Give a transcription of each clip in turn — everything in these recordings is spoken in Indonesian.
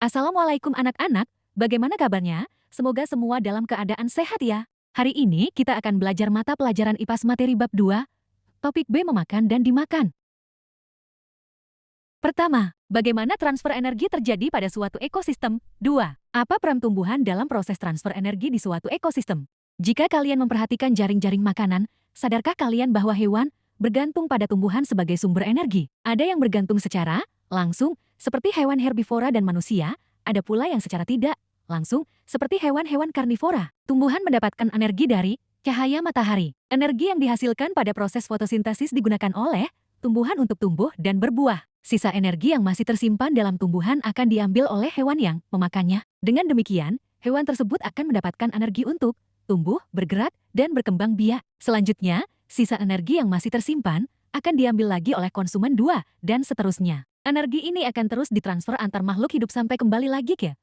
Assalamualaikum anak-anak, bagaimana kabarnya? Semoga semua dalam keadaan sehat ya. Hari ini kita akan belajar mata pelajaran IPAS materi bab 2, topik B memakan dan dimakan. Pertama, bagaimana transfer energi terjadi pada suatu ekosistem? 2. Apa peran tumbuhan dalam proses transfer energi di suatu ekosistem? Jika kalian memperhatikan jaring-jaring makanan, sadarkah kalian bahwa hewan bergantung pada tumbuhan sebagai sumber energi? Ada yang bergantung secara langsung, seperti hewan herbivora dan manusia, ada pula yang secara tidak langsung, seperti hewan-hewan karnivora. Tumbuhan mendapatkan energi dari cahaya matahari. Energi yang dihasilkan pada proses fotosintesis digunakan oleh tumbuhan untuk tumbuh dan berbuah. Sisa energi yang masih tersimpan dalam tumbuhan akan diambil oleh hewan yang memakannya. Dengan demikian, hewan tersebut akan mendapatkan energi untuk tumbuh, bergerak, dan berkembang biak. Selanjutnya, sisa energi yang masih tersimpan akan diambil lagi oleh konsumen 2, dan seterusnya. Energi ini akan terus ditransfer antar makhluk hidup sampai kembali lagi ke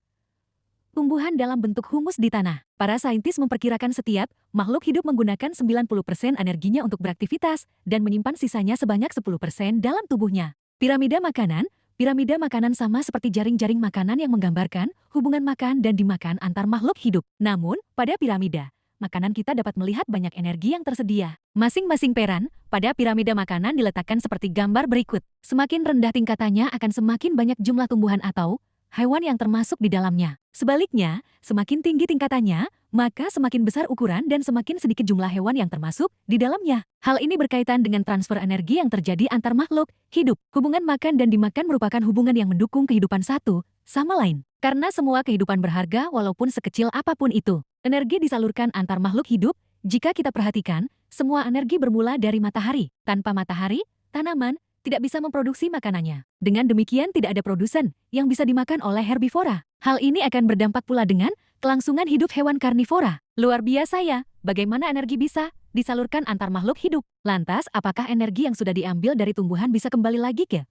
tumbuhan dalam bentuk humus di tanah. Para saintis memperkirakan setiap makhluk hidup menggunakan 90% energinya untuk beraktivitas dan menyimpan sisanya sebanyak 10% dalam tubuhnya. Piramida makanan sama seperti jaring-jaring makanan yang menggambarkan hubungan makan dan dimakan antar makhluk hidup. Namun, pada piramida makanan kita dapat melihat banyak energi yang tersedia. Masing-masing peran pada piramida makanan diletakkan seperti gambar berikut. Semakin rendah tingkatannya akan semakin banyak jumlah tumbuhan atau hewan yang termasuk di dalamnya. Sebaliknya, semakin tinggi tingkatannya, maka semakin besar ukuran dan semakin sedikit jumlah hewan yang termasuk di dalamnya. Hal ini berkaitan dengan transfer energi yang terjadi antar makhluk hidup. Hubungan makan dan dimakan merupakan hubungan yang mendukung kehidupan satu sama lain. Karena semua kehidupan berharga walaupun sekecil apapun itu. Energi disalurkan antar makhluk hidup. Jika kita perhatikan, semua energi bermula dari matahari. Tanpa matahari, tanaman tidak bisa memproduksi makanannya. Dengan demikian tidak ada produsen yang bisa dimakan oleh herbivora. Hal ini akan berdampak pula dengan kelangsungan hidup hewan karnivora. Luar biasa ya, bagaimana energi bisa disalurkan antar makhluk hidup. Lantas, apakah energi yang sudah diambil dari tumbuhan bisa kembali lagi ke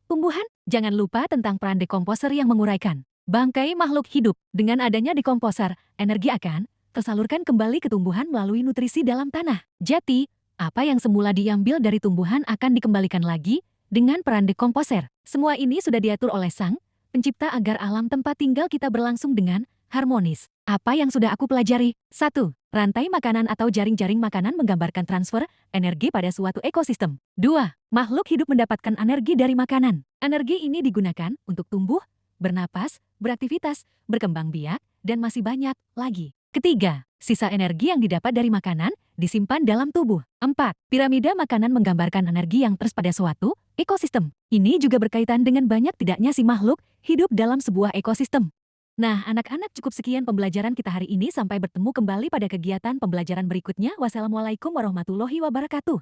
tumbuhan? Jangan lupa tentang peran dekomposer yang menguraikan bangkai makhluk hidup. Dengan adanya dekomposer, energi akan tersalurkan kembali ke tumbuhan melalui nutrisi dalam tanah. Jadi, apa yang semula diambil dari tumbuhan akan dikembalikan lagi dengan peran dekomposer. Semua ini sudah diatur oleh Sang Pencipta agar alam tempat tinggal kita berlangsung dengan harmonis. Apa yang sudah aku pelajari? 1. Rantai makanan atau jaring-jaring makanan menggambarkan transfer energi pada suatu ekosistem. 2. Makhluk hidup mendapatkan energi dari makanan. Energi ini digunakan untuk tumbuh, bernapas, beraktivitas, berkembang biak, dan masih banyak lagi. Ketiga, sisa energi yang didapat dari makanan disimpan dalam tubuh. 4. Piramida makanan menggambarkan energi yang terus pada suatu ekosistem. Ini juga berkaitan dengan banyak tidaknya si makhluk hidup dalam sebuah ekosistem. Nah, anak-anak, cukup sekian pembelajaran kita hari ini. Sampai bertemu kembali pada kegiatan pembelajaran berikutnya. Wassalamualaikum warahmatullahi wabarakatuh.